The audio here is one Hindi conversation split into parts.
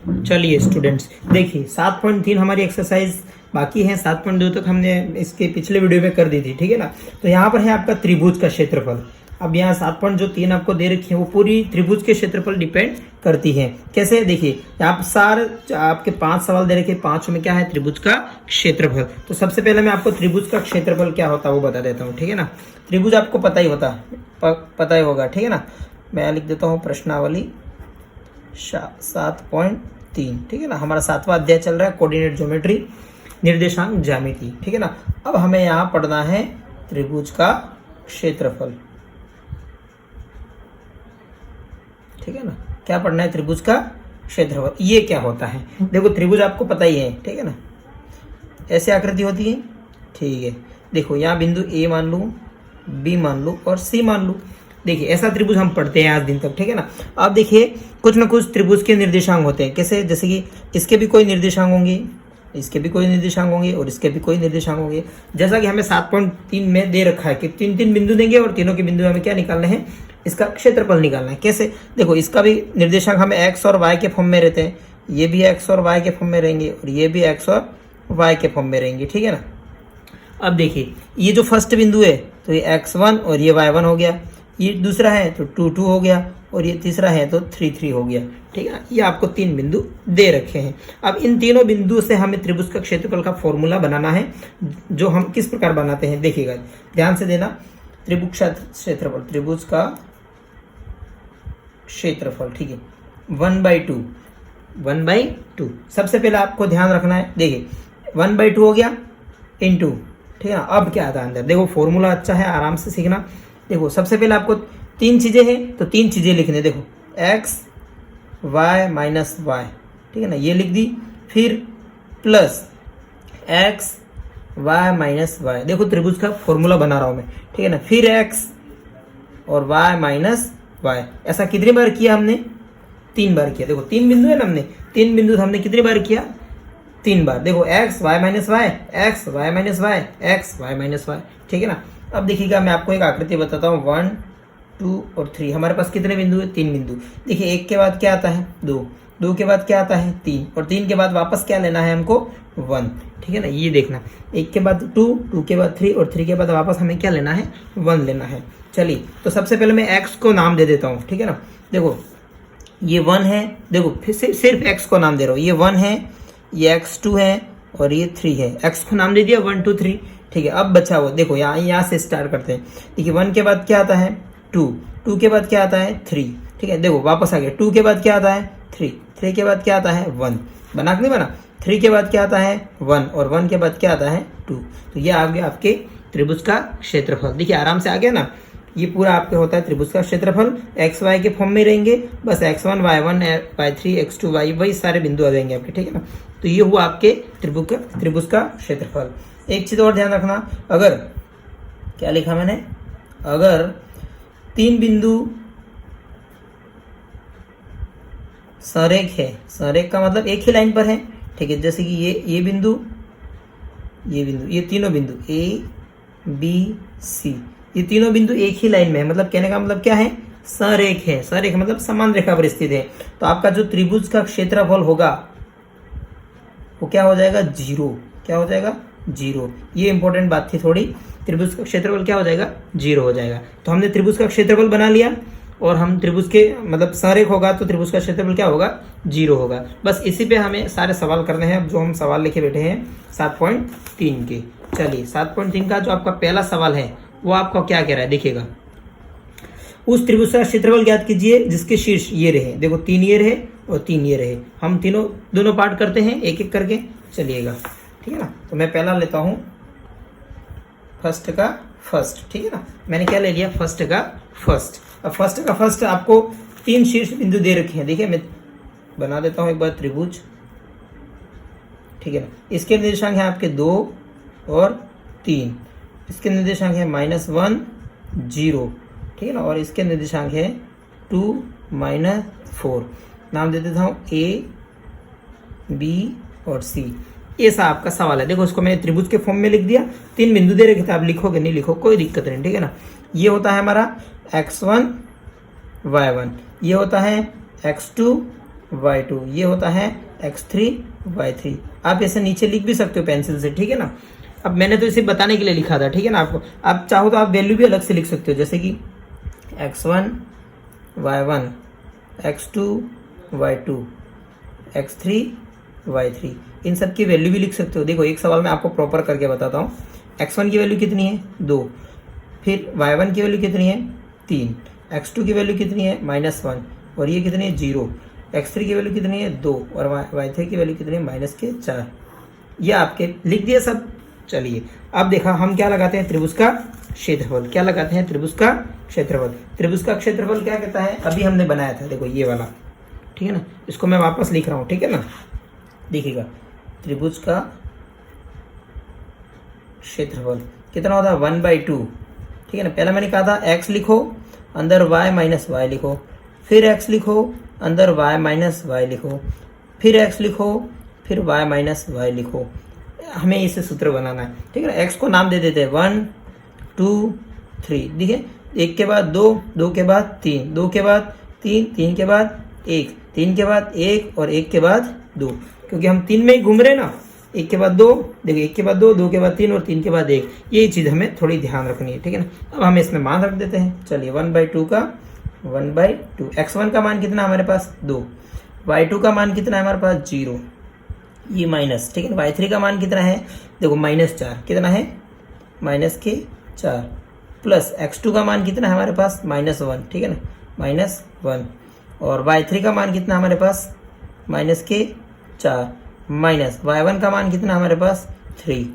चलिए स्टूडेंट्स, देखिए 7.3 हमारी एक्सरसाइज बाकी है। 7.2 तक हमने इसके पिछले वीडियो में कर दी थी, ठीक है ना। तो यहाँ पर है आपका त्रिभुज का क्षेत्रफल। अब यहाँ 7.3 आपको दे रखी है, वो पूरी त्रिभुज के क्षेत्रफल डिपेंड करती है। कैसे, देखिए यहाँ पर सारे आपके 5 सवाल दे रखे, 5 में क्या है, त्रिभुज का क्षेत्रफल। तो सबसे पहले मैं आपको त्रिभुज का क्षेत्रफल क्या होता है वो बता देता हूँ, ठीक है ना। त्रिभुज आपको पता ही पता ही होगा, ठीक है ना। मैं लिख देता हूँ प्रश्नावली 7.3, ठीक है ना। हमारा 7वां अध्याय चल रहा है, कोऑर्डिनेट ज्योमेट्री, निर्देशांक ज्यामिति, ठीक है ना। अब हमें यहाँ पढ़ना है त्रिभुज का क्षेत्रफल, ठीक है ना। क्या पढ़ना है, त्रिभुज का क्षेत्रफल। ये क्या होता है, देखो त्रिभुज आपको पता ही है, ठीक है ना। ऐसे आकृति होती है, ठीक है। देखो यहाँ बिंदु ए मान लूँ, बी मान लूँ और सी मान लूँ। देखिए ऐसा त्रिभुज हम पढ़ते हैं आज दिन तक, ठीक है ना। अब देखिए कुछ ना कुछ त्रिभुज के निर्देशांक होते हैं। कैसे, जैसे कि इसके भी कोई निर्देशांक होंगे, इसके भी कोई निर्देशांक होंगे और इसके भी कोई निर्देशांक होंगे। जैसा कि हमें 7.3 में दे रखा है कि 3 बिंदु देंगे और तीनों के बिंदु हमें क्या निकालना है, इसका क्षेत्रफल निकालना है। कैसे, देखो इसका भी निर्देशांक हमें एक्स और वाई के फॉर्म में रहते हैं, ये भी एक्स और वाई के फॉर्म में रहेंगे और ये भी एक्स और वाई के फॉर्म में रहेंगे, ठीक है ना। अब देखिए ये जो फर्स्ट बिंदु है तो ये x1 और ये y1 हो गया, ये दूसरा है तो 2 हो गया और ये तीसरा है तो 3 हो गया, ठीक है ना। ये आपको 3 बिंदु दे रखे हैं। अब इन तीनों बिंदुओं से हमें त्रिभुज का क्षेत्रफल का फॉर्मूला बनाना है, जो हम किस प्रकार बनाते हैं देखिएगा, ध्यान से देना। त्रिभुज का क्षेत्रफल, त्रिभुज का क्षेत्रफल, ठीक है, 1/2 सबसे पहले आपको ध्यान रखना है। देखिए 1/2 हो गया इंटू, ठीक है ना। अब क्या आता है अंदर, देखो फॉर्मूला अच्छा है, आराम से सीखना। देखो सबसे पहले आपको 3 चीजें हैं तो 3 चीजें लिखने, देखो x y माइनस वाई, ठीक है ना, ये लिख दी। फिर plus x y minus y, देखो त्रिभुज का फॉर्मूला बना रहा हूं मैं, ठीक है ना। फिर x और y माइनस वाई, ऐसा कितनी बार किया हमने, 3 बार किया। देखो 3 बिंदु है ना, हमने 3 बिंदु हमने कितनी बार किया, 3 बार। देखो x y minus y, x y minus y, x y minus y, ठीक है ना। अब देखिएगा मैं आपको एक आकृति बताता हूँ, 1 2 और 3। हमारे पास कितने बिंदु है, 3 बिंदु। देखिए 1 के बाद क्या आता है, 2 के बाद क्या आता है, 3 और 3 के बाद वापस क्या लेना है हमको, 1, ठीक है ना। ये देखना, 1 के बाद 2 के बाद 3 और 3 के बाद वापस हमें क्या लेना है, 1 लेना है। चलिए तो सबसे पहले मैं x को नाम दे देता हूँ, ठीक है ना। देखो ये 1 है, देखो फिर सिर्फ x को नाम दे रहा हूँ, ये 1 है, ये x2 है और ये 3 है। x को नाम दे दिया 1 2 3, ठीक है। अब बचा हुआ देखो यहाँ से स्टार्ट करते हैं। देखिए 1 के बाद क्या आता है, 2 के बाद क्या आता है, 3, ठीक है। देखो वापस आ गया, 2 के बाद क्या आता है, 3 के बाद क्या आता है, 1, बना कि नहीं बना। 3 के बाद क्या आता है, 1 और 1 के बाद क्या आता है, 2। तो ये आ गया आपके त्रिभुज का क्षेत्रफल। देखिए आराम से आ गया ना। ये पूरा आपके होता है त्रिभुज का क्षेत्रफल, एक्स वाई के फॉर्म में रहेंगे, बस x1 y1 y3 x2 y, वही सारे बिंदु आ जाएंगे आपके, ठीक है ना। तो ये हुआ आपके त्रिभुज का क्षेत्रफल। एक चीज और ध्यान रखना, अगर क्या लिखा मैंने, अगर 3 बिंदु संरेख है, संरेख का मतलब एक ही लाइन पर है, ठीक है। जैसे कि ये बिंदु, ये तीनों बिंदु a b c, ये तीनों बिंदु एक ही लाइन में है, मतलब कहने का मतलब क्या है, संरेख है। संरेख मतलब समान रेखा पर स्थित है। तो आपका जो त्रिभुज का क्षेत्रफल होगा वो क्या हो जाएगा, 0। क्या हो जाएगा, 0। ये इंपॉर्टेंट बात थी थोड़ी, त्रिभुज का क्षेत्रफल क्या हो जाएगा, 0 हो जाएगा। तो हमने त्रिभुज का क्षेत्रफल बना लिया और हम त्रिभुज के मतलब संरेख होगा तो त्रिभुज का क्षेत्रफल क्या होगा, 0 होगा। बस इसी पे हमें सारे सवाल करने हैं, जो हम सवाल लिखे बैठे हैं 7.3 के। चलिए 7.3 का जो आपका पहला सवाल है वो आपको क्या कह रहा है, देखिएगा। उस त्रिभुज का क्षेत्रफल ज्ञात कीजिए जिसके शीर्ष ये रहे। देखो 3 ये रहे और 3 ये रहे। हम दोनों पार्ट करते हैं एक एक करके, चलिएगा, ठीक है ना। तो मैं पहला लेता हूं फर्स्ट का फर्स्ट, ठीक है ना। मैंने क्या ले लिया, फर्स्ट का फर्स्ट। अब फर्स्ट का फर्स्ट आपको 3 शीर्ष बिंदु दे रखे हैं। देखिए मैं बना देता हूं एक बार त्रिभुज, ठीक है ना। इसके निर्देशांक है आपके 2 और 3, इसके निर्देशांक है -1 0, ठीक है ना। और इसके निर्देशांक है 2 -4। नाम दे देता हूँ a b और c। ऐसा आपका सवाल है। देखो इसको मैंने त्रिभुज के फॉर्म में लिख दिया, 3 बिंदु दे रखे थे, आप लिखोगे नहीं लिखो कोई दिक्कत नहीं, ठीक है ना। ये होता है हमारा x1 y1, ये होता है x2 y2, ये होता है x3 y3। आप ऐसे नीचे लिख भी सकते हो पेंसिल से, ठीक है ना। अब मैंने तो इसे बताने के लिए लिखा था, ठीक है ना। आपको आप चाहो तो आप वैल्यू भी अलग से लिख सकते हो, जैसे कि x1 y1, x2 y2, x3 y3, इन सब की वैल्यू भी लिख सकते हो। देखो एक सवाल मैं आपको प्रॉपर करके बताता हूँ। x1 की वैल्यू कितनी है 2, फिर y1 की वैल्यू कितनी है 3, x2 की वैल्यू कितनी है -1, और ये कितनी है 0, x3 की वैल्यू कितनी है 2, और y3 की वैल्यू कितनी है -4। ये आपके लिख दिया सब। चलिए अब देखा हम क्या लगाते हैं, त्रिभुज का क्षेत्रफल। क्या लगाते हैं, त्रिभुज का क्षेत्रफल। त्रिभुज का क्षेत्रफल क्या कहता है, अभी हमने बनाया था, देखो ये वाला, ठीक है ना। इसको मैं वापस लिख रहा हूँ, ठीक है ना। देखिएगा त्रिभुज का क्षेत्रफल कितना होता है 1/2, ठीक है ना। पहला मैंने कहा था x लिखो अंदर y माइनस वाई लिखो, फिर x लिखो अंदर y माइनस वाई लिखो, फिर x लिखो, फिर y माइनस वाई लिखो। हमें इसे सूत्र बनाना है, ठीक है ना। x को नाम दे देते हैं 1 2 3, देखिए 1 के बाद 2, 2 के बाद 3, 2 के बाद 3, 3 के बाद 1, 3 के बाद 1 और 1 के बाद 2, क्योंकि हम 3 में ही घूम रहे ना। 1 के बाद 2, देखो 1 के बाद 2, 2 के बाद 3 और 3 के बाद 1, ये चीज़ हमें थोड़ी ध्यान रखनी है, ठीक है ना। अब हम इसमें मान रख देते हैं। चलिए 1/2 का 1/2, x1 का मान कितना हमारे पास 2, y2 का मान कितना है हमारे पास 0, ये माइनस, ठीक है। y3 का मान कितना है, देखो -4, कितना है -4, प्लस x2 का मान कितना है हमारे पास -1, ठीक है ना, -1, और y3 का मान कितना हमारे पास -4, माइनस y1 का मान कितना हमारे पास 3,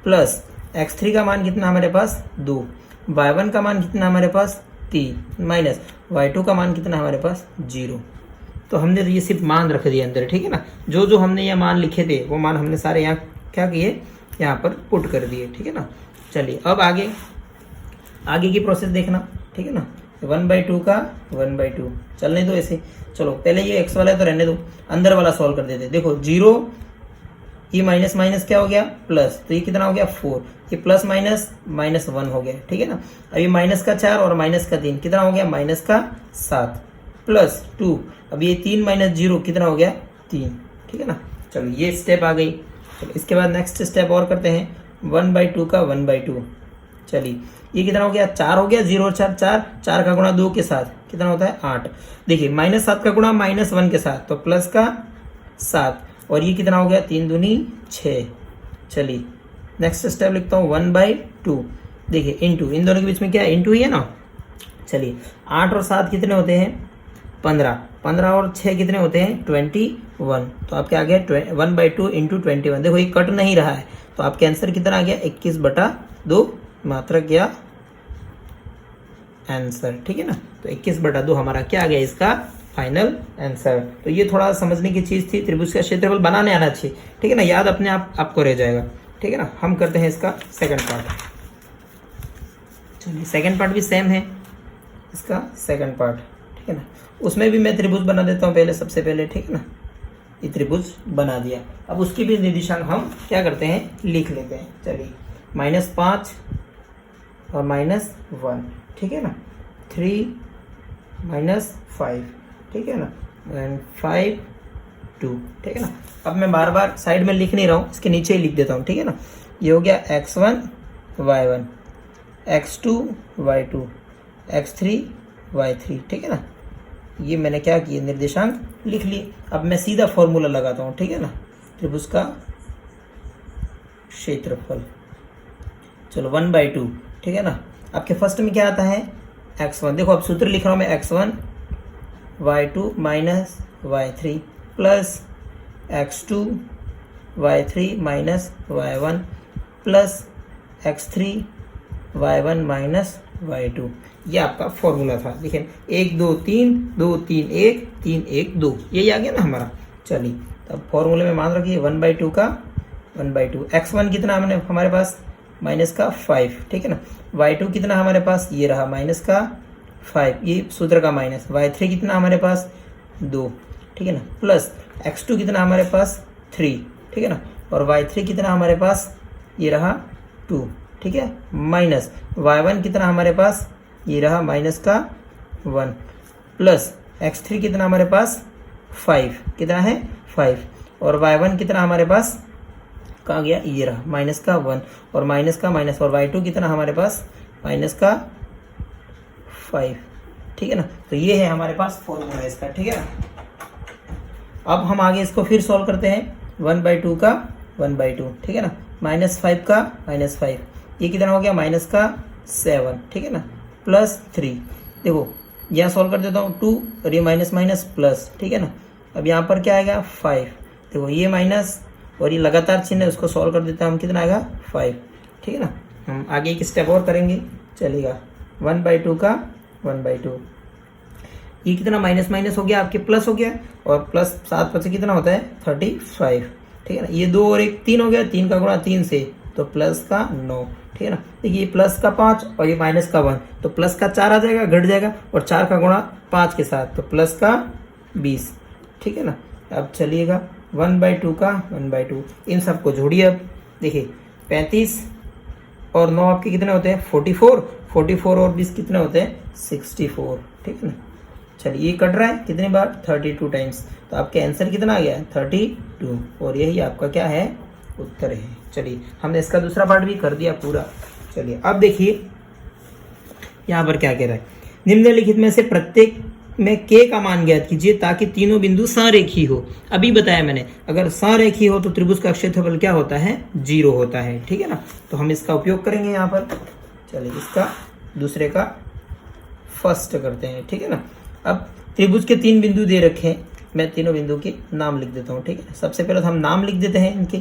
प्लस x3 का मान कितना हमारे पास 2, y1 का मान कितना हमारे पास 3, माइनस y2 का मान कितना हमारे पास 0। तो हमने तो ये सिर्फ मान रख दिए अंदर, ठीक है ना। जो जो हमने ये मान लिखे थे वो मान हमने सारे यहाँ क्या किए, यहाँ पर पुट कर दिए, ठीक है ना। चलिए अब आगे की प्रोसेस देखना, ठीक है ना। 1/2 का 1/2 चलने दो ऐसे। चलो पहले ये x वाला है तो रहने दो, अंदर वाला सॉल्व कर देते। देखो 0, ये माइनस माइनस क्या हो गया प्लस, तो ये कितना हो गया 4, ये प्लस माइनस -1 हो गया, ठीक है ना। अब ये माइनस का 4 और माइनस का 3 कितना हो गया -7, प्लस 2, अब ये 3 - 0 कितना हो गया 3, ठीक है ना। चलो ये स्टेप आ गई। चलो इसके बाद नेक्स्ट स्टेप और करते हैं, 1/2 का 1/2। चलिए ये कितना हो गया 4 हो गया, 0 और 4 4 का गुणा 2 के साथ कितना होता है 8। देखिए -7 का गुणा -1 के साथ तो प्लस का 7, और ये कितना हो गया 3 दूनी 6। चलिए नेक्स्ट स्टेप लिखता हूँ 1/2, देखिए इंटू, इन दोनों के बीच में क्या है इंटू ही है ना। चलिए 8 और 7 कितने होते हैं 15, 15 और 6 कितने होते हैं 21, तो आपके आ गया 1/2 इंटू 21। देखो ये कट नहीं रहा है तो आपके आंसर कितना आ गया 21/2 मात्रक या आंसर, ठीक है ना। तो 21/2 हमारा क्या आ गया इसका फाइनल आंसर। तो ये थोड़ा समझने की चीज थी, त्रिभुज का क्षेत्रफल बनाने आना चाहिए, ठीक है ना। याद अपने आप आपको रह जाएगा, ठीक है ना। हम करते हैं इसका सेकंड पार्ट। चलिए सेकंड पार्ट भी सेम है, इसका सेकंड पार्ट, ठीक है ना। उसमें भी मैं त्रिभुज बना देता हूँ पहले, सबसे पहले, ठीक है ना। ये त्रिभुज बना दिया, अब उसकी भी निर्देशांक हम क्या करते हैं लिख लेते हैं। चलिए -5 और -1, ठीक है ना, 3 - 5, ठीक है ना, एंड 5 2, ठीक है ना। अब मैं बार बार साइड में लिख नहीं रहा हूँ, इसके नीचे ही लिख देता हूँ, ठीक है ना। ये हो गया x1 y1, x2 y2, x3 y3, ठीक है ना। ये मैंने क्या किया निर्देशांक लिख लिए। अब मैं सीधा फॉर्मूला लगाता हूँ, ठीक है ना, त्रिभुज का क्षेत्रफल। चलो 1/2, ठीक है ना। आपके फर्स्ट में क्या आता है x1, देखो अब सूत्र लिख रहा हूँ मैं, x1 y2 minus y3 plus x2 y3 minus y1 plus x3 y1 minus y2। ये आपका फॉर्मूला था। देखिए 1 2 3 2 3 1 3 1 2, यही आ गया ना हमारा। चलिए तब फॉर्मूले में मान रखिए 1/2 का 1/2। x1 कितना हमने हमारे पास -5, ठीक है ना। y2 कितना हमारे पास, ये रहा -5, ये सूत्र का माइनस। y3 कितना हमारे पास 2, ठीक है ना, प्लस x2 कितना हमारे पास 3, ठीक है ना, और y3 कितना हमारे पास, ये रहा 2, ठीक है, माइनस y1 कितना हमारे पास, ये रहा -1, प्लस x3 कितना हमारे पास 5, कितना है 5, और y1 कितना हमारे पास कहाँ गया, ये रहा माइनस का 1, और माइनस का माइनस, और y2 कितना हमारे पास माइनस का 5, ठीक है ना। तो ये है हमारे पास फॉर्मूला इसका, ठीक है ना। अब हम आगे इसको फिर सॉल्व करते हैं, 1/2 का 1/2, ठीक है ना, -5 का -5, ये कितना हो गया माइनस का 7, ठीक है ना, +3। देखो यहाँ सॉल्व कर देता हूँ 2 और ये माइनस माइनस प्लस, ठीक है ना। अब यहाँ पर क्या आएगा 5, देखो ये माइनस और ये लगातार चिन्ह है, उसको सॉल्व कर देता हम, कितना आएगा 5, ठीक है ना। हम आगे एक स्टेप और करेंगे, चलेगा 1/2 का 1/2, ये कितना माइनस माइनस हो गया आपके प्लस हो गया, और प्लस 7 बचे कितना होता है 35, ठीक है ना। ये 2 और 1 3 हो गया, 3 का गुणा 3 से तो प्लस का 9, ठीक है ना। देखिए ये प्लस का 5 और ये माइनस का 1, तो प्लस का 4 आ जाएगा, घट जाएगा, और 4 का गुणा 5 के साथ तो प्लस का 20, ठीक है ना। अब चलिएगा 1/2 का 1/2, इन सबको जोड़िए। अब देखिए 35 और 9 आपके कितने होते हैं 44 और 20 कितने होते हैं 64, ठीक है ना। चलिए ये कट रहा है कितनी बार 32 टाइम्स, तो आपका आंसर कितना आ गया 32, और यही आपका क्या है उत्तर है। चलिए हमने इसका दूसरा पार्ट भी कर दिया पूरा। चलिए अब देखिए यहाँ पर क्या कह रहा है, निम्नलिखित में से प्रत्येक में k का मान ज्ञात कीजिए ताकि तीनों बिंदु संरेखी हो। अभी बताया मैंने, अगर संरेखी हो तो त्रिभुज का क्षेत्रफल क्या होता है 0 होता है, ठीक है ना। तो हम इसका उपयोग करेंगे यहाँ पर। चलिए इसका दूसरे का फर्स्ट करते हैं, ठीक है ना। अब त्रिभुज के 3 बिंदु दे रखे हैं, मैं तीनों बिंदु के नाम लिख देता हूँ, ठीक है। सबसे पहले तो हम नाम लिख देते हैं इनके,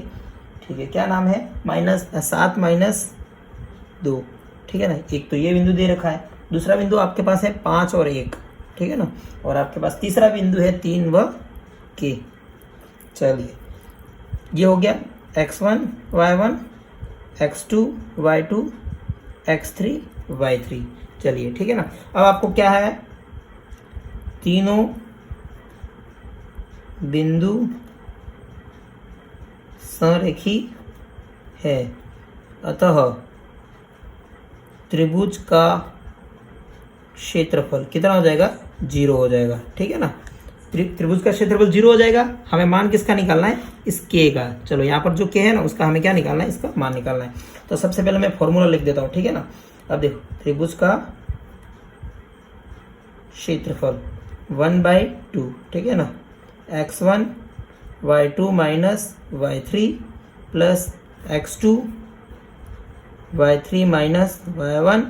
ठीक है। क्या नाम है -7 - 2, ठीक है ना। एक तो ये बिंदु दे रखा है, दूसरा बिंदु आपके पास है 5 और 1, ठीक है ना, और आपके पास तीसरा बिंदु है 3 व k। चलिए ये हो गया x1 y1 x2 y2 x3 y3। चलिए ठीक है ना। अब आपको क्या है, तीनों बिंदु संरेखी है, अतः त्रिभुज का क्षेत्रफल कितना हो जाएगा 0 हो जाएगा, ठीक है ना। त्रिभुज का क्षेत्रफल 0 हो जाएगा। हमें मान किसका निकालना है, इस k का। चलो यहाँ पर जो k है ना उसका हमें क्या निकालना है, इसका मान निकालना है। तो सबसे पहले मैं फॉर्मूला लिख देता हूँ, ठीक है ना। अब देखो त्रिभुज का क्षेत्रफल 1/2, ठीक है ना, x1 y2 minus y3 plus x2 y3 minus y1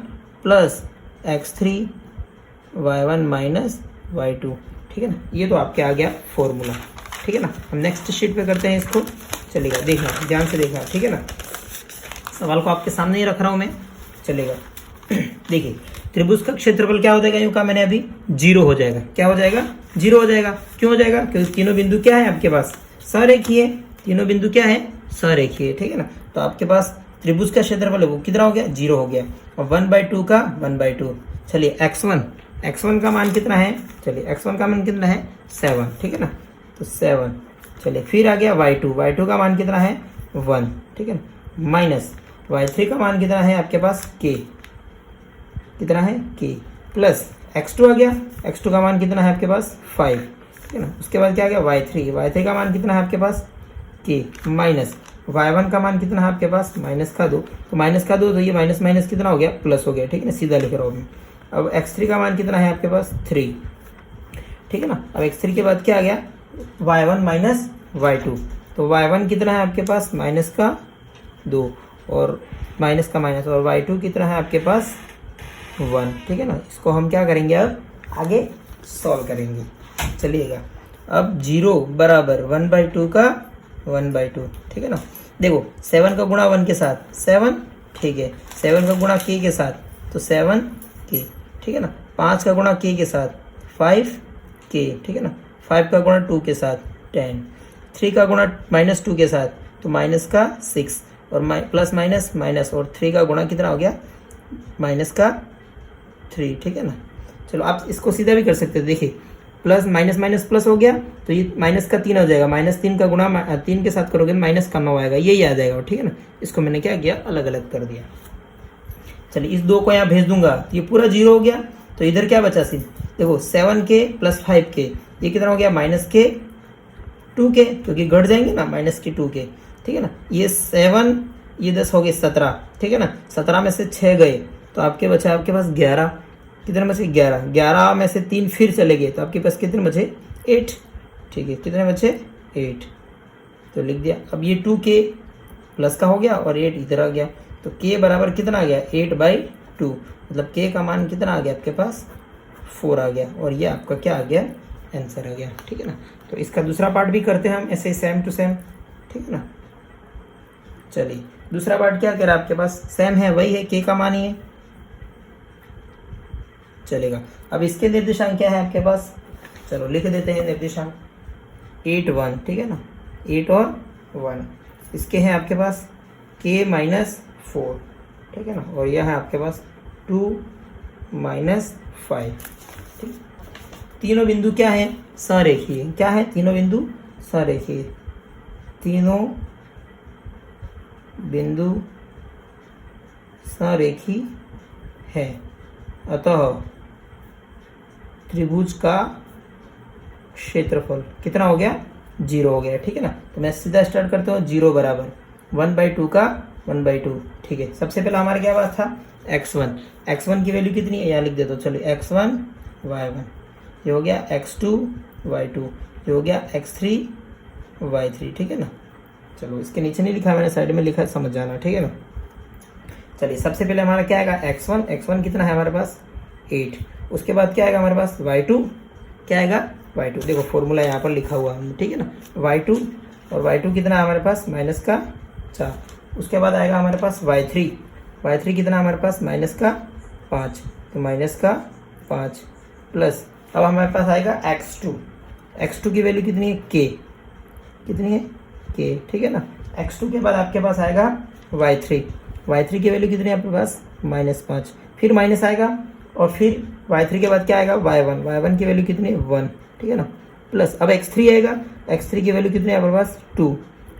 plus x3 y1 minus y2, ठीक है ना। ये तो आपके आ गया फॉर्मूला, ठीक है ना। हम नेक्स्ट शीट पे करते हैं इसको। चलेगा, देखना ध्यान से देखना, ठीक है ना। सवाल को आपके सामने ही रख रहा हूँ मैं, चलेगा। देखिए त्रिभुज का क्षेत्रफल क्या हो जाएगा, यूँ कहा मैंने अभी 0 हो जाएगा। क्या हो जाएगा 0 हो जाएगा। क्यों हो जाएगा, क्योंकि तीनों बिंदु क्या है आपके पास संरेखीय, तीनों बिंदु क्या है संरेखीय, ठीक है ना। तो आपके पास त्रिभुज का क्षेत्रफल है वो कितना हो गया 0 हो गया, और 1/2 का 1/2। चलिए x1 का मान कितना है, चलिए x1 का मान कितना है 7, ठीक है ना, तो 7। चलिए फिर आ गया y2 का मान कितना है 1, ठीक है ना, माइनस y3 का मान कितना है आपके पास k, कितना है k, प्लस x2 आ गया, x2 का मान कितना है आपके पास 5, ठीक है ना। उसके बाद क्या आ गया y3 का मान कितना है आपके पास k, माइनस y1 का मान कितना है आपके पास -2, तो -2 तो ये माइनस माइनस कितना हो गया प्लस हो गया, ठीक है ना, सीधा लिख रहा हूँ मैं। अब x3 का मान कितना है आपके पास 3, ठीक है ना। अब x3 के बाद क्या आ गया y1 माइनस y2, तो y1 कितना है आपके पास -2 और माइनस का माइनस, और y2 कितना है आपके पास 1, ठीक है ना। इसको हम क्या करेंगे अब आगे सॉल्व करेंगे। चलिएगा अब 0 बराबर 1/2 का 1/2, ठीक है ना। देखो 7 का गुणा 1 के साथ 7, ठीक है, 7 का गुणा k के साथ तो 7k, ठीक है ना। 5 का गुणा k के साथ 5k, ठीक है ना। 5 का गुणा 2 के साथ 10, 3 का गुणा -2 के साथ तो माइनस का 6, और प्लस माइनस माइनस, और 3 का गुणा कितना हो गया माइनस का 3, ठीक है ना। चलो आप इसको सीधा भी कर सकते हैं, देखिए प्लस माइनस माइनस प्लस हो गया तो ये माइनस का 3 हो जाएगा, -3 का गुणा 3 के साथ करोगे माइनस का 9 आएगा, यही आ जाएगा, ठीक है ना। इसको मैंने क्या किया अलग अलग कर दिया। चलिए इस 2 को यहाँ भेज दूंगा तो ये पूरा 0 हो गया, तो इधर क्या बचा सिर्फ देखो 7k प्लस 5k, ये कितना हो गया -के 2 के, क्योंकि घट जाएंगे ना -के 2 के, ठीक है ना। ये 7, ये 10 हो गए 17, ठीक है ना। 17 में से 6 गए तो आपके बचे आपके पास 11, कितने बचे 11, 11 में से 3 फिर चले गए तो आपके पास कितने बचे 8, ठीक है, कितने बचे 8, तो लिख दिया। अब ये 2k प्लस का हो गया और 8 इधर आ गया, तो k बराबर कितना आ गया 8/2, मतलब k का मान कितना आ गया आपके पास 4 आ गया, और ये आपका क्या आ गया आंसर आ गया, ठीक है ना। तो इसका दूसरा पार्ट भी करते हैं हम ऐसे सेम टू सेम, ठीक है ना। चलिए दूसरा पार्ट क्या कह रहा है आपके पास, सेम है, वही है, k का मान ही है, चलेगा। अब इसके निर्देशांक क्या है आपके पास, चलो लिख देते हैं निर्देशांक 8 1, ठीक है ना, 8 और 1। इसके हैं आपके पास k-4, ठीक है ना, और यह है आपके पास 2 - 5, ठीक। तीनों बिंदु क्या है संरेखीय, क्या है तीनों बिंदु संरेखीय, तीनों बिंदु संरेखी है, अतः त्रिभुज का क्षेत्रफल कितना हो गया 0 हो गया, ठीक है ना। तो मैं सीधा स्टार्ट करता हूँ, 0 बराबर 1/2 का 1/2, ठीक है। सबसे पहला हमारा क्या बात था x1 की वैल्यू कितनी है, यहाँ लिख देता हूँ, चलो x1 y1, ये हो गया x2 y2, ये हो गया x3 y3, ठीक है ना। चलो इसके नीचे नहीं लिखा मैंने, साइड में लिखा, समझ जाना, ठीक है ना। चलिए सबसे पहले हमारा क्या आएगा x1 कितना है हमारे पास 8, उसके बाद क्या आएगा हमारे पास y2, क्या आएगा y2, देखो फॉर्मूला यहाँ पर लिखा हुआ है, ठीक है ना, y2, और y2 कितना है हमारे पास -4, उसके बाद आएगा हमारे पास y3 कितना हमारे पास -5, तो -5 प्लस, अब हमारे पास आएगा x2 की वैल्यू कितनी है कितनी है k, ठीक है ना। x2 के बाद आपके पास आएगा y3 की वैल्यू कितनी है आपके पास -5, फिर माइनस आएगा, और फिर y3 के बाद क्या आएगा y1 की वैल्यू कितनी है 1, ठीक है ना, प्लस अब x3 आएगा, x3 की वैल्यू कितनी है आपके पास 2,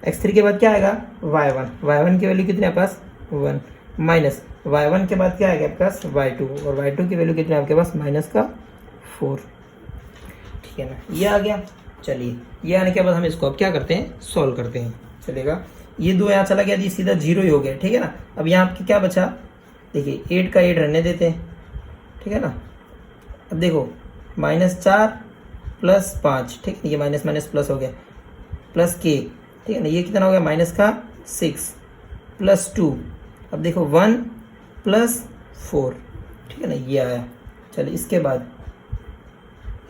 x3 के बाद क्या आएगा y1 की वैल्यू कितनी है आपके पास 1, माइनस y1 के बाद क्या आएगा आपके पास y2, और y2 की वैल्यू कितनी है आपके पास -4, ठीक है ना, ये आ गया। चलिए ये आने के बाद हम इसको अब क्या करते हैं सॉल्व करते हैं, चलेगा। ये 2 यहाँ चला गया, सीधा 0 ही हो गया, ठीक है ना। अब यहाँ आपके क्या बचा, देखिए 8 का 8 रहने देते हैं, ठीक है ना। अब देखो -4 + 5, ठीक है, ये माइनस प्लस हो गया, प्लस k, ठीक है ना, ये कितना हो गया -6 + 2, अब देखो 1 + 4, ठीक है ना, ये आया। चलिए इसके बाद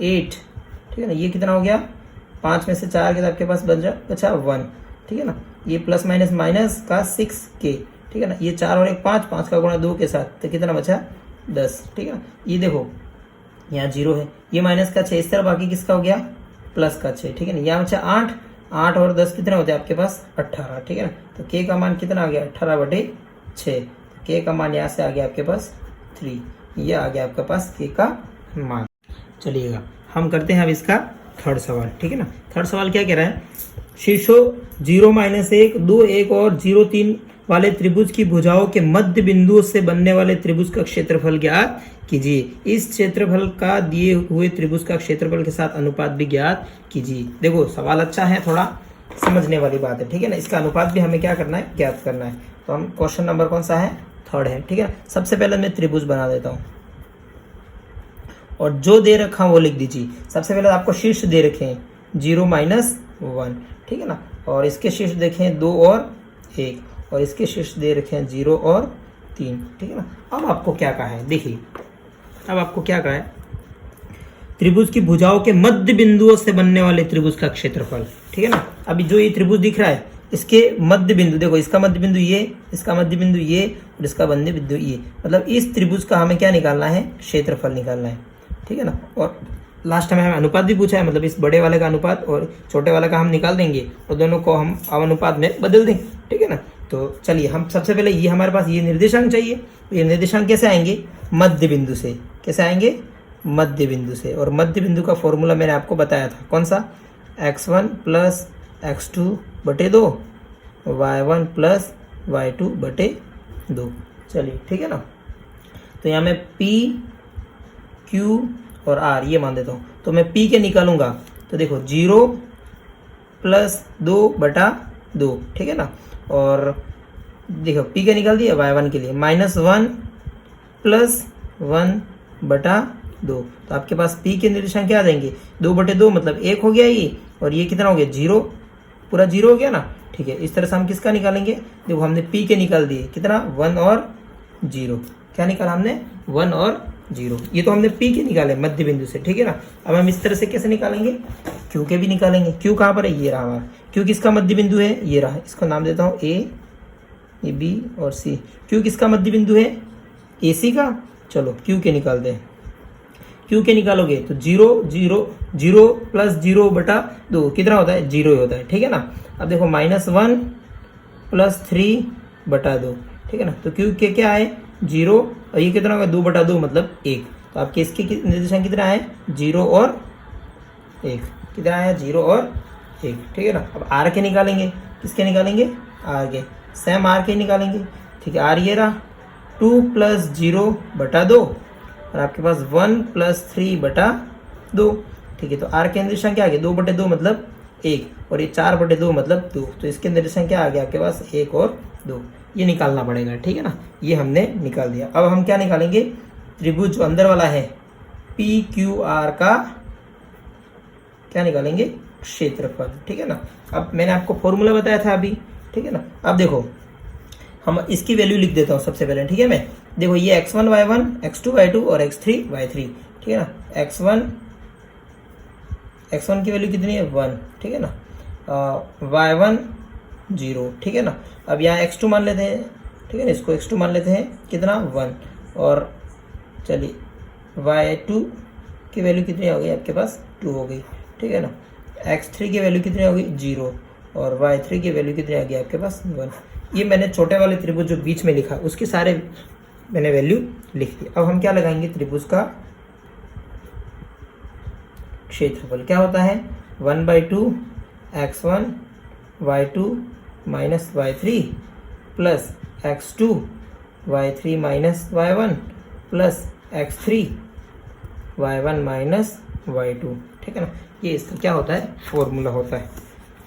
8, ठीक है ना, ये कितना हो गया 5 में से 4 के तो आपके पास बचा 1, ठीक है ना, ये प्लस माइनस का 6k, ठीक है ना, ये 4 और 1 5 का गुणा 2 के साथ, तो कितना बचा 10, ठीक है ना। ये देखो यहाँ 0 है, ये माइनस का 6, इस तरह बाकी किसका हो गया प्लस का 6, ठीक है ना। यहाँ बचा 8 और 10 कितना होते हैं आपके पास 18, ठीक है ना। तो k का मान कितना आ गया 18/6, k का मान यहाँ से आ गया आपके पास 3, ये आ गया आपके पास k का मान। चलिएगा हम करते हैं अब इसका थर्ड सवाल, ठीक है ना। थर्ड सवाल क्या कह रहा है, शीर्षों 0 - 1 2 1 और 0 3 वाले त्रिभुज की भुजाओं के मध्य बिंदुओं से बनने वाले त्रिभुज का क्षेत्रफल ज्ञात कीजिए। इस क्षेत्रफल का दिए हुए त्रिभुज का क्षेत्रफल के साथ अनुपात भी ज्ञात कीजिए। देखो सवाल अच्छा है, थोड़ा समझने वाली बात है, ठीक है ना। इसका अनुपात भी हमें क्या करना है ज्ञात करना है। तो हम क्वेश्चन नंबर कौन सा है थर्ड है, ठीक है। सबसे पहले मैं त्रिभुज बना देता हूँ और जो दे रखा वो लिख दीजिए। सबसे पहले आपको शीर्ष दे रखे हैं 0 - 1, ठीक है ना, और इसके शीर्ष देखें 2 और 1, और इसके शीर्ष दे रखे हैं 0 और 3, ठीक है ना। अब आपको क्या कहा है, देखिए अब आपको क्या कहा है, त्रिभुज की भुजाओं के मध्य बिंदुओं से बनने वाले त्रिभुज का क्षेत्रफल, ठीक है ना। अभी जो ये त्रिभुज दिख रहा है इसके मध्य बिंदु, देखो इसका मध्य बिंदु ये, इसका मध्य बिंदु ये, और इसका मध्य बिंदु ये, मतलब इस त्रिभुज का हमें क्या निकालना है क्षेत्रफल निकालना है, ठीक है ना। और लास्ट में हमें अनुपात भी पूछा है, मतलब इस बड़े वाले का अनुपात और छोटे वाले का हम निकाल देंगे और दोनों को हम अनुपात में बदल देंगे, ठीक है ना। तो चलिए हम सबसे पहले ये हमारे पास ये निर्देशांक चाहिए, तो ये निर्देशांक कैसे आएंगे मध्य बिंदु से, कैसे आएंगे मध्य बिंदु से। और मध्य बिंदु का फॉर्मूला मैंने आपको बताया था, कौन सा, x1 + x2/2 y1 + y2/2। चलिए ठीक है ना। तो यहाँ मैं p q और r ये मान देता हूँ। तो मैं पी के निकालूंगा तो देखो 0 प्लस 2/2, ठीक है ना। और देखो पी के निकाल दिया y1 के लिए -1 प्लस 1/2, तो आपके पास पी के निर्देशांक क्या आ जाएंगे 2/2 मतलब 1 हो गया ये, और ये कितना हो गया 0, पूरा 0 हो गया ना। ठीक है, इस तरह से हम किसका निकालेंगे, देखो हमने पी के निकाल दिए कितना 1 और 0, क्या निकाला हमने 1 और 0, ये तो हमने पी के निकाले मध्य बिंदु से, ठीक है ना। अब हम इस तरह से कैसे निकालेंगे, क्यू के भी निकालेंगे। क्यू कहाँ पर है, ये रहा हमारा क्यू, किसका मध्य बिंदु है, ये रहा, इसका नाम देता हूँ ए, ये बी और सी। क्यू किसका मध्य बिंदु है, ए सी का। चलो क्यू के निकालते हैं, क्यू के निकालोगे तो 0 0 0 प्लस 0/2 कितना होता है 0 ही होता है, ठीक है ना। अब देखो -1 प्लस 3/2, ठीक है ना। तो क्यू के क्या है 0, और ये कितना होगा 2/2 मतलब 1, तो आपके इसके निर्देशांक कितना है 0 और 1, कितना आया 0 और 1, ठीक है ना। अब आर के निकालेंगे, किसके निकालेंगे आर के, सेम आर के निकालेंगे, ठीक है। आर ये रहा 2 प्लस 0/2 और आपके पास 1 प्लस 3/2, ठीक है। तो आर के निर्देशांक क्या आ गया 2/2 मतलब 1, और ये 4/2 मतलब 2, तो इसके निर्देशांक क्या आ गया आपके पास 1 और 2, ये निकालना पड़ेगा, ठीक है ना। ये हमने निकाल दिया। अब हम क्या निकालेंगे, त्रिभुज जो अंदर वाला है पी क्यू आर का क्या निकालेंगे, क्षेत्रफल, ठीक है ना। अब मैंने आपको फॉर्मूला बताया था अभी, ठीक है ना। अब देखो हम इसकी वैल्यू लिख देता हूँ सबसे पहले, ठीक है। मैं देखो ये x1 y1 x2 y2 और x3 y3, ठीक है ना। x1 की वैल्यू कितनी है 1, ठीक है ना। y1 0, ठीक है ना। अब यहाँ x2 मान लेते हैं, ठीक है ना, इसको x2 मान लेते हैं कितना 1, और चलिए y2 की वैल्यू कितनी हो गई आपके पास 2 हो गई, ठीक है ना। x3 की वैल्यू कितनी हो गई 0, और y3 की वैल्यू कितनी आ गई आपके पास 1। ये मैंने छोटे वाले त्रिभुज जो बीच में लिखा उसके सारे मैंने वैल्यू लिख दी। अब हम क्या लगाएंगे, त्रिभुज का क्षेत्रफल क्या होता है 1/2 x1 y2 minus y3 plus x2 y3 minus y1 plus x3 y1 minus y2, ठीक है ना। ये इसका क्या होता है फॉर्मूला होता है,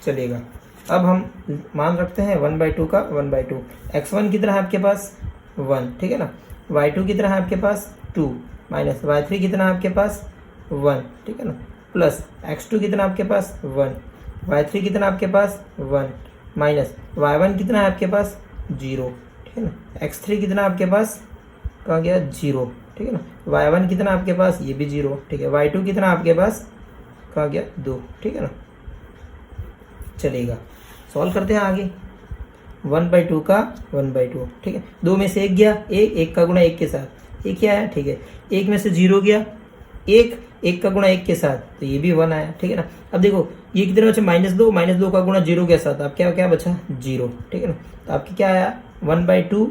चलेगा। अब हम मान रखते हैं 1/2 का 1/2, x1 कितना है आपके पास 1, ठीक है ना। y2 कितना है आपके पास 2, माइनस y3 कितना है आपके पास 1, ठीक है ना, प्लस x2 कितना आपके पास 1, y3 कितना आपके पास 1, माइनस y1 कितना है आपके पास 0, ठीक है ना। x3 कितना आपके पास कहाँ गया 0, ठीक है ना। y1 कितना आपके पास ये भी 0, ठीक है। y2 कितना आपके पास कहाँ गया 2, ठीक है ना, चलेगा। सॉल्व करते हैं आगे, 1/2 का 1/2, ठीक है। 2 में से 1 गया, 1 का गुणा 1 के साथ 1 क्या आया, ठीक है। 1 में से 0 गया, 1 का गुणा 1 के साथ, तो ये भी 1 आया, ठीक है ना। अब देखो ये कितने बचे -2 का गुणा 0 के साथ, अब क्या बचा 0, ठीक है ना। तो आपके क्या आया 1/2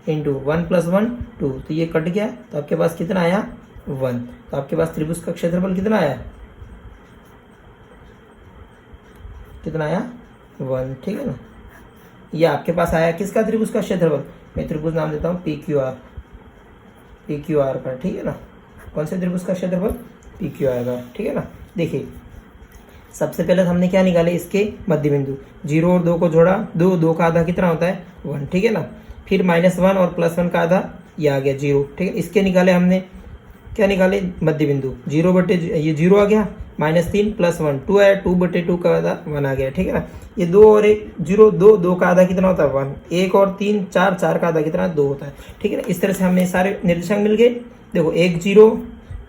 इंटू 1 + 1 2, तो ये कट गया, तो आपके पास कितना आया 1। तो आपके पास त्रिभुज का क्षेत्रफल कितना आया 1, ठीक है ना। ये आपके पास आया किसका त्रिभुज का क्षेत्रफल, मैं त्रिभुज नाम देता हूँ पी क्यू आर का, ठीक है ना। कौन से त्रिभुज का क्षेत्रफल PQR का, ठीक है ना। देखिए सबसे पहले हमने क्या निकाले, इसके मध्य बिंदु 0 और 2 को जोड़ा, 2 का आधा कितना होता है 1, ठीक है ना। फिर -1 और +1 का आधा ये आ गया 0, ठीक है। इसके निकाले हमने, क्या निकाले मध्य बिंदु 0 ये 0 आ गया, -3 + 1 2 आया, 2/2 का आधा 1 आ गया, ठीक है ना। ये 2 और 1 0, 2 का आधा कितना होता है 1, 1 और 3 4 का आधा कितना 2 होता है, ठीक है ना। इस तरह से हमने सारे निर्देशांक मिल गए। देखो 1 0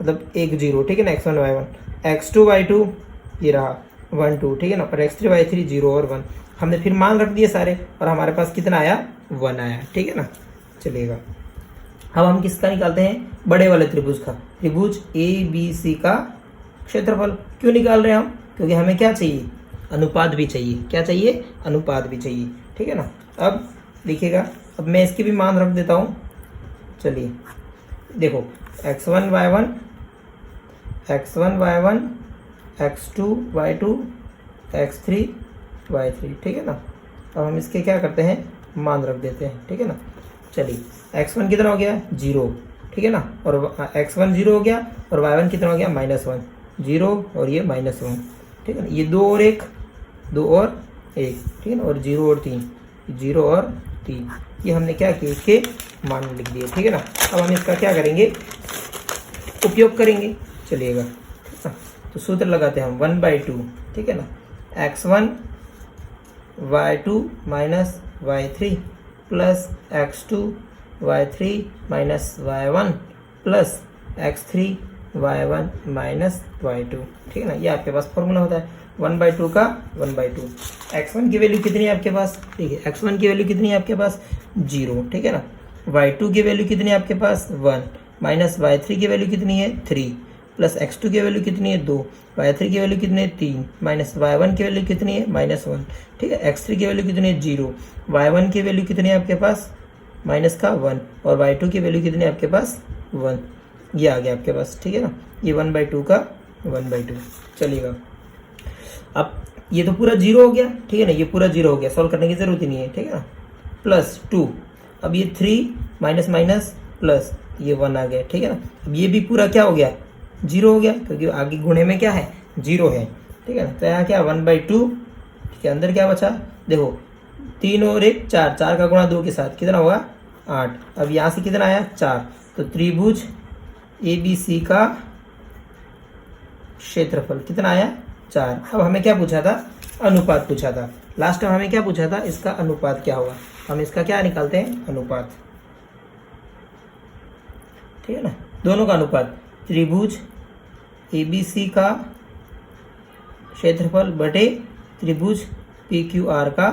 मतलब 1 0, ठीक है ना। x1 y1 x2 y2 ये रहा 1 2, ठीक है ना, और x3 y3 0 और 1 हमने फिर मान रख दिए सारे, और हमारे पास कितना आया 1 आया, ठीक है ना, चलेगा। अब हम किसका निकालते हैं, बड़े वाले त्रिभुज का, त्रिभुज ABC का क्षेत्रफल। क्यों निकाल रहे हैं हम, क्योंकि हमें क्या चाहिए अनुपात भी चाहिए, क्या चाहिए अनुपात भी चाहिए, ठीक है ना। अब देखिएगा, अब मैं इसकी भी मान रख देता हूँ। चलिए देखो x1 y1 x2 y2 x3 y3, ठीक है ना। अब हम इसके क्या करते हैं मान रख देते हैं, ठीक है ना। चलिए x1 कितना हो गया 0, ठीक है ना, और x1 0 हो गया, और y1 कितना हो गया -1, 0 और ये -1, ठीक है ना। ये 2 और 1, 2 और 1, ठीक है ना, और 0 और 3, 0 और 3, ये हमने क्या किया, इसके मान लिख दिए, ठीक है ना। अब हम इसका क्या करेंगे, उपयोग करेंगे, चलिएगा, ठीक है। तो सूत्र लगाते हैं हम 1/2, ठीक है ना, x1 y2 minus y3 plus x2 y3 minus y1 plus x3 y1 minus y2, ठीक है ना। ये आपके पास फॉर्मूला होता है 1/2 का 1/2। x1 की वैल्यू कितनी है आपके पास, ठीक है, x1 की वैल्यू कितनी है आपके पास 0, ठीक है ना। y2 की वैल्यू कितनी है आपके पास 1 माइनस y3 की वैल्यू कितनी है 3 प्लस x2 की वैल्यू कितनी है 2, y3 की वैल्यू कितनी है 3 माइनस y1 की वैल्यू कितनी है -1, ठीक है। x3 की वैल्यू कितनी है 0, y1 की वैल्यू कितनी है आपके पास माइनस का 1 और y2 की वैल्यू कितनी है आपके पास 1, ये आ गया आपके पास, ठीक है ना। ये 1/2 का 1/2, चलिएगा। अब ये तो पूरा 0 हो गया, ठीक है ना, ये पूरा 0 हो गया, सॉल्व करने की जरूरत ही नहीं है, ठीक है ना। प्लस 2, अब ये 3 माइनस माइनस प्लस ये 1 आ गया, ठीक है ना। अब ये भी पूरा क्या हो गया 0 हो गया, क्योंकि आगे गुणे में क्या है 0 है, ठीक है ना। तो यहाँ क्या 1/2, ठीक है, अंदर क्या बचा, देखो 3 और 1 4, 4 का गुणा 2 के साथ कितना होगा 8। अब यहाँ से कितना आया 4, तो त्रिभुज ABC का क्षेत्रफल कितना आया 4। अब हमें क्या पूछा था, अनुपात पूछा था, लास्ट टाइम हमें क्या पूछा था, इसका अनुपात क्या होगा। हम इसका क्या निकालते हैं, अनुपात, ठीक है ना, दोनों का अनुपात, त्रिभुज ABC का क्षेत्रफल बटे त्रिभुज PQR का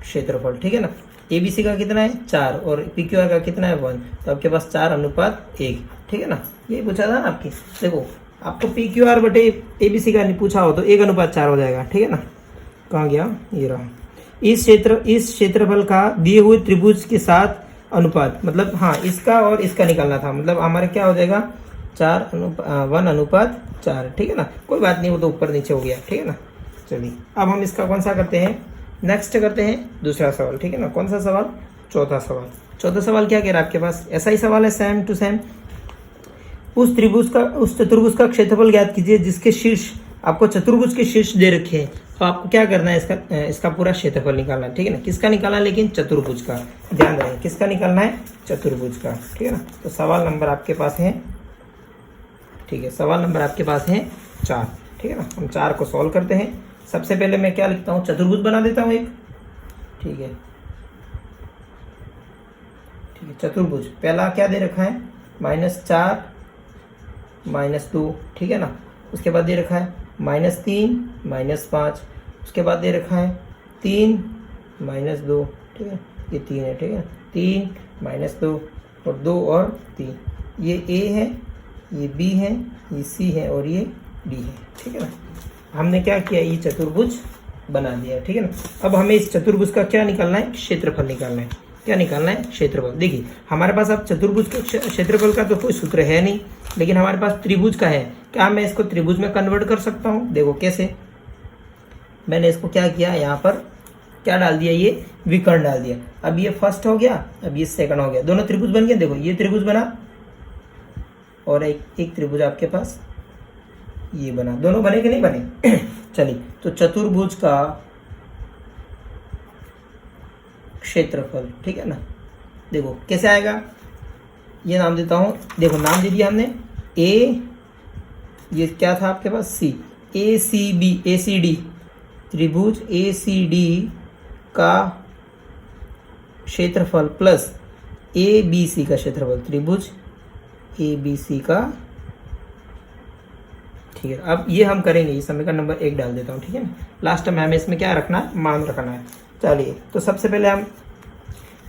क्षेत्रफल, ठीक है ना। ABC का कितना है 4 और PQR का कितना है 1, तो आपके पास 4:1, ठीक है ना। ये पूछा था ना आपकी, देखो आपको PQR बटे ABC का नहीं पूछा हो तो 1:4 हो जाएगा, ठीक है ना। कहाँ गया, ये रहा। इस क्षेत्रफल का दिए हुए त्रिभुज के साथ अनुपात, मतलब हाँ इसका और इसका निकालना था, मतलब हमारे क्या हो जाएगा 1:4, ठीक है ना। कोई बात नहीं, वो तो ऊपर नीचे हो गया, ठीक है ना। चलिए अब हम इसका कौन सा करते हैं, नेक्स्ट करते हैं दूसरा सवाल, ठीक है ना। कौन सा सवाल, चौथा सवाल। चौथा सवाल क्या कह रहा है आपके पास, ऐसा ही सवाल है सेम टू सेम। उस चतुर्भुज का क्षेत्रफल ज्ञात कीजिए जिसके शीर्ष, आपको चतुर्भुज के शीर्ष दे रखे हैं, तो आपको क्या करना है, इसका पूरा क्षेत्रफल निकालना है, ठीक है ना। किसका निकालना है, लेकिन चतुर्भुज का, ध्यान रहे किसका निकालना है, चतुर्भुज का, ठीक है ना। तो सवाल नंबर आपके पास है, ठीक है, सवाल नंबर आपके पास है 4, ठीक है ना। हम 4 को सॉल्व करते हैं। सबसे पहले मैं क्या लिखता हूँ, चतुर्भुज बना देता हूँ एक, ठीक है, ठीक है। चतुर्भुज पहला क्या दे रखा है -4 -2, ठीक है ना। उसके बाद दे रखा है -3 -5, उसके बाद दे रखा है 3 -2, ठीक है, ये 3 है, ठीक है, 3 -2 और 2 और 3, ये A है, ये B है, ये C है और ये D है, ठीक है ना। हमने क्या किया, ये चतुर्भुज बना दिया, ठीक है ना। अब हमें इस चतुर्भुज का क्या निकालना है, क्षेत्रफल निकालना है। क्या निकालना है, क्षेत्रफल। देखिए हमारे पास अब चतुर्भुज के क्षेत्रफल का तो कोई सूत्र है नहीं, लेकिन हमारे पास त्रिभुज का है। क्या मैं इसको त्रिभुज में कन्वर्ट कर सकता हूँ, देखो कैसे, मैंने इसको क्या किया, यहाँ पर क्या डाल दिया, ये विकर्ण डाल दिया। अब ये फर्स्ट हो गया, अब ये सेकंड हो गया, दोनों त्रिभुज बन गए। देखो ये त्रिभुज बना और एक त्रिभुज आपके पास ये बना, दोनों बने कि नहीं बने चलिए, तो चतुर्भुज का क्षेत्रफल, ठीक है ना। देखो कैसे आएगा, ये नाम देता हूं, देखो नाम दे दिया हमने ए, ये क्या था आपके पास C, ACD, त्रिभुज ACD का क्षेत्रफल प्लस ABC का क्षेत्रफल, त्रिभुज ABC का, ठीक है। अब ये हम करेंगे, इस समीकरण नंबर 1 डाल देता हूँ, ठीक है ना। लास्ट में हमें इसमें क्या रखना है, मान रखना है। चलिए तो सबसे पहले हम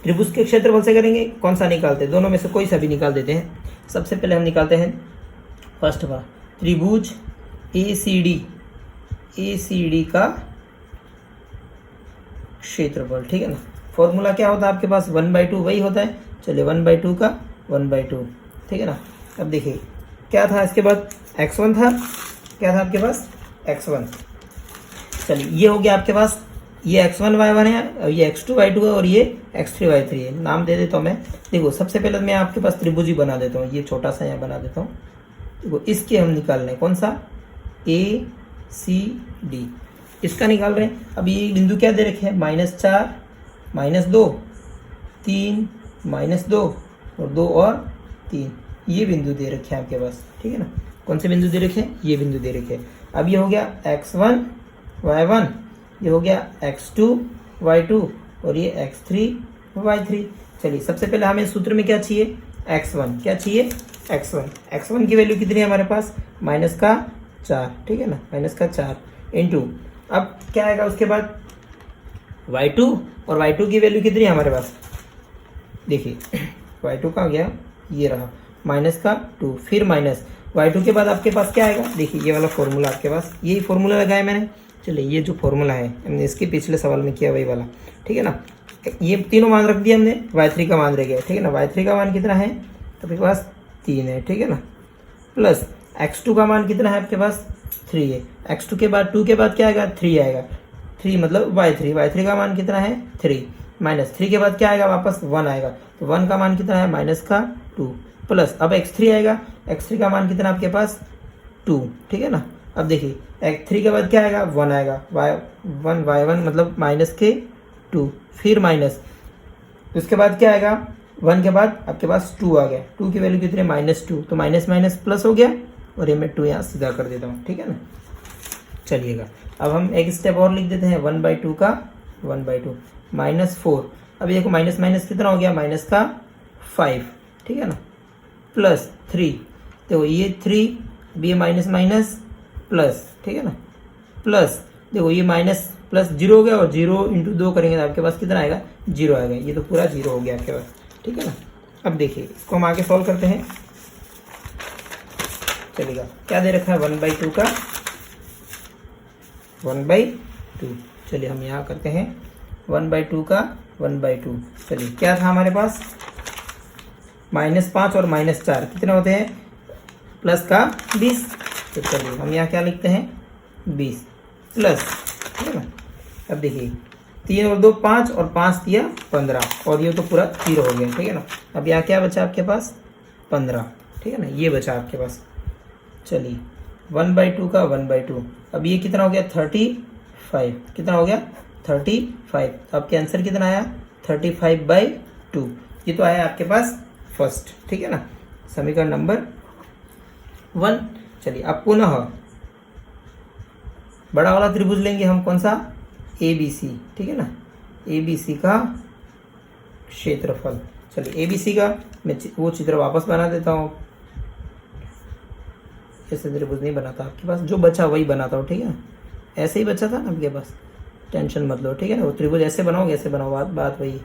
त्रिभुज के क्षेत्रफल से करेंगे, कौन सा निकालते हैं, दोनों में से कोई सा भी निकाल देते हैं। सबसे पहले हम निकालते हैं फर्स्ट का त्रिभुज ACD का क्षेत्रफल, ठीक है ना। फॉर्मूला क्या होता है आपके पास, 1/2 वही होता है। चलिए 1/2 का 1/2, ठीक है ना। अब देखिए क्या था, इसके बाद x1 था, क्या था आपके पास x1। चलिए ये हो गया आपके पास, ये x1 y1 है और ये x2 y2 है और ये x3 y3 है। नाम दे देता हूँ मैं। देखो सबसे पहले मैं आपके पास त्रिभुज ही बना देता हूँ, ये छोटा सा यहाँ बना देता हूँ, देखो इसके हम निकाल रहे हैं, कौन सा, ए सी डी, इसका निकाल रहे हैं। अब ये बिंदु क्या दे रखे हैं, -4 -2 3 -2 और 2 और 3, ये बिंदु दे रखे हैं आपके पास, ठीक है ना। कौन से बिंदु दे रखे हैं, ये बिंदु दे रखे हैं। अब ये हो गया x1 y1, ये हो गया x2 y2 और ये x3 y3। चलिए सबसे पहले हमें सूत्र में क्या चाहिए, x1, क्या चाहिए, x1 की वैल्यू कितनी है हमारे पास, -4, ठीक है ना, -4 इंटू, अब क्या आएगा उसके बाद y2, और y2 की वैल्यू कितनी है हमारे पास, देखिए y2 का गया, ये रहा -2, फिर माइनस y2 के बाद आपके पास क्या आएगा, देखिए ये वाला फॉर्मूला आपके पास, यही फॉर्मूला लगाया मैंने। चलिए ये जो फॉर्मूला है हमने इसके पिछले सवाल में किया वही वाला, ठीक है ना। ये तीनों मान रख दिया हमने, y3 का मान रह गया, ठीक है ना। y3 का मान कितना है, तो आपके पास 3 है, ठीक है ना, प्लस x2 का मान कितना है आपके पास, 3 है। x2 के बाद 2 के बाद क्या आएगा, 3 आएगा, 3 मतलब y3 का मान कितना है 3, माइनस 3 के बाद क्या आएगा, वापस 1 आएगा, तो 1 का मान कितना है, -2, प्लस अब x3 आएगा, x3 का मान कितना आपके पास 2, ठीक है ना। अब देखिए x3 के बाद क्या आएगा, 1 आएगा, y1 मतलब -2, फिर माइनस, उसके बाद क्या आएगा, 1 के बाद आपके पास 2 आ गया, 2 की वैल्यू कितनी है, -2, तो माइनस माइनस प्लस हो गया, और ये मैं 2 यहाँ सीधा कर देता हूँ, ठीक है ना। चलिएगा अब हम एक स्टेप और लिख देते हैं, 1/2 का 1/2 -4, अभी देखो माइनस माइनस कितना हो गया, -5, ठीक है ना, प्लस 3, देखो ये 3, ये माइनस माइनस प्लस, ठीक है ना, प्लस देखो ये माइनस प्लस 0 हो गया, और 0 × 2 करेंगे तो आपके पास कितना आएगा, 0 आएगा, ये तो पूरा 0 हो गया आपके पास, ठीक है ना। अब देखिए इसको हम आगे सॉल्व करते हैं। चलेगा, क्या दे रखा है, 1/2 का 1/2, चलिए हम यहाँ करते हैं 1/2 का 1/2। चलिए क्या था हमारे पास, -5 और -4 कितने होते हैं, प्लस का 20, तो चलिए हम यहाँ क्या लिखते हैं, 20 प्लस, ठीक है ना। अब देखिए 3 और 2 5, और 5 दिया 15, और ये तो पूरा 0 हो गया, ठीक है ना। अब यहाँ क्या बचा आपके पास, 15, ठीक है ना, ये बचा आपके पास। चलिए 1/2 का 1/2, अब ये कितना हो गया, 35, कितना हो गया 35, तो आपके आंसर कितना आया, 35/2, ये तो आया आपके पास फर्स्ट, ठीक है ना, समीकरण नंबर 1। चलिए अब पुनः बड़ा वाला त्रिभुज लेंगे हम, कौन सा, ABC, ठीक है ना, ABC का क्षेत्रफल। चलिए ABC का मैं वो चित्र वापस बना देता हूँ, ऐसे त्रिभुज नहीं बनाता आपके पास, जो बचा वही बनाता हूँ, ठीक है ना, ऐसे ही बचा था ना आपके पास, टेंशन मत लो, ठीक है ना। वो त्रिभुज ऐसे बनाओगे, ऐसे बनाओ, बात वही,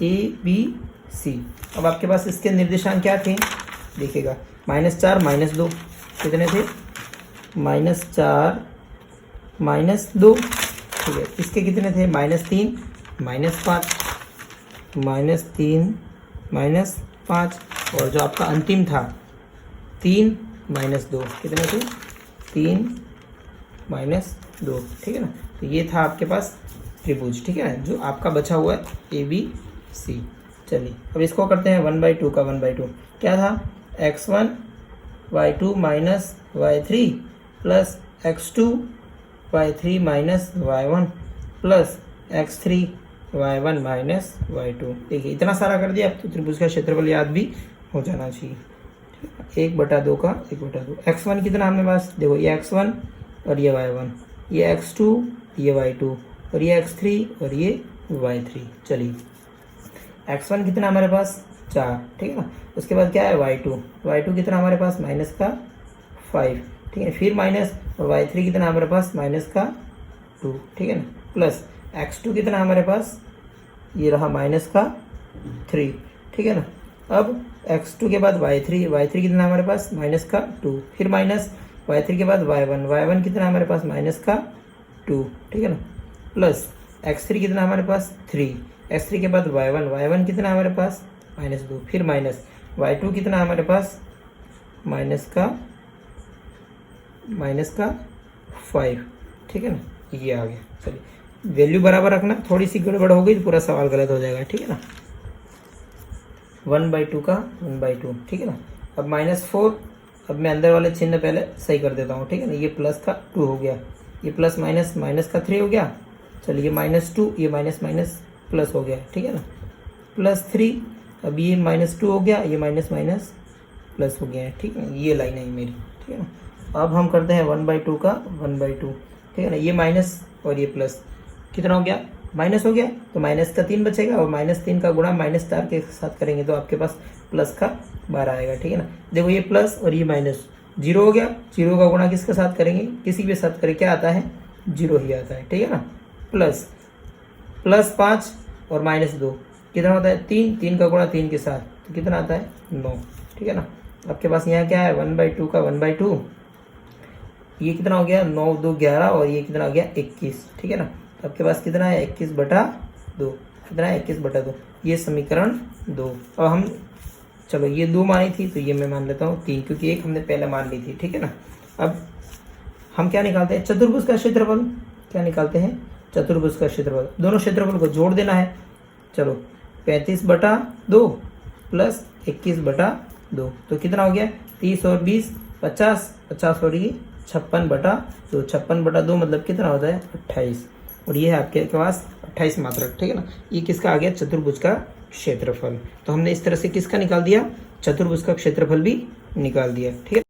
ABC। अब आपके पास इसके निर्देशांक क्या थे, देखिएगा, -4 -2 कितने थे, -4 -2, ठीक है। इसके कितने थे, -3 -5, -3 -5, और जो आपका अंतिम था 3 -2, कितने थे, 3 -2, ठीक है ना। तो ये था आपके पास त्रिभुज, ठीक है, जो आपका बचा हुआ है ABC। चलिए अब इसको करते हैं 1/2 का 1/2, क्या था, x1 y2 - y3 plus x2 y3 - y1 plus x3 y1 - y2। देखिए इतना सारा कर दिया, अब तो त्रिभुज का क्षेत्रफल याद भी हो जाना चाहिए, 1/2 का 1/2। x1 कितना हमें पास, देखो ये x1 और ये y1, ये x2 ये y2, और ये x3 और ये y3। चलिए x1 कितना हमारे पास 4, ठीक है ना, उसके बाद क्या है y2 कितना हमारे पास -5, ठीक है, फिर माइनस, और y3 कितना हमारे पास -2, ठीक है ना, प्लस x2 कितना हमारे पास, ये रहा -3, ठीक है ना। अब x2 के बाद y3 कितना हमारे पास -2, फिर माइनस y3 के बाद y1 कितना हमारे पास -2, ठीक है ना, प्लस x3 कितना हमारे पास 3, x3 के बाद y1 कितना हमारे पास -2, फिर माइनस y2 कितना हमारे पास -5, ठीक है ना, ये आ गया। चलिए वैल्यू बराबर रखना, थोड़ी सी गड़बड़ हो गई तो पूरा सवाल गलत हो जाएगा, ठीक है ना। 1/2 का 1/2, ठीक है ना। अब -4 अब मैं अंदर वाले चिन्ह पहले सही कर देता हूँ, ठीक है ना। ये प्लस का 2 हो गया, ये प्लस माइनस माइनस का 3 हो गया, चलिए -2, ये माइनस माइनस प्लस हो गया, ठीक है ना, +3। अब ये -2 हो गया, ये माइनस माइनस प्लस हो गया है, ठीक है। ये लाइन है मेरी, ठीक है ना। अब हम करते हैं 1/2 का 1/2, ठीक है ना। ये माइनस और ये प्लस कितना हो गया, माइनस हो गया, तो माइनस का 3 बचेगा और -3 का गुणा -4 के साथ करेंगे तो आपके पास प्लस का 12 आएगा, ठीक है ना। देखो ये प्लस और ये माइनस 0 हो गया, 0 का गुणा किसके साथ करेंगे, किसी के साथ करें, क्या आता है, 0 ही आता है, ठीक है ना। प्लस 5 और -2 कितना होता है, 3 का गुणा 3 के साथ तो कितना आता है, 9, ठीक है ना। आपके पास यहाँ क्या है, 1/2 का 1/2, ये कितना हो गया, 9 2 11 और ये कितना हो गया 21, ठीक है ना। तो आपके पास कितना है, 21/2, कितना है 21/2, ये समीकरण 2। अब हम चलो ये 2 मानी थी तो ये मैं मान लेता हूँ 3, क्योंकि 1 हमने पहले मान ली थी, ठीक है ना। अब हम क्या निकालते हैं, चतुर्भुज का क्षेत्रफल, क्या निकालते हैं, चतुर्भुज का क्षेत्रफल। दोनों क्षेत्रफल को जोड़ देना है, चलो 35/2 प्लस 21/2 तो कितना हो गया, 30 और 20 50, 50 और ये 56/2, 56/2 मतलब कितना होता है, 28, और ये है आपके पास 28 मात्रक, ठीक है ना। ये किसका आ गया, चतुर्भुज का क्षेत्रफल। तो हमने इस तरह से किसका निकाल दिया, चतुर्भुज का क्षेत्रफल भी निकाल दिया, ठीक है।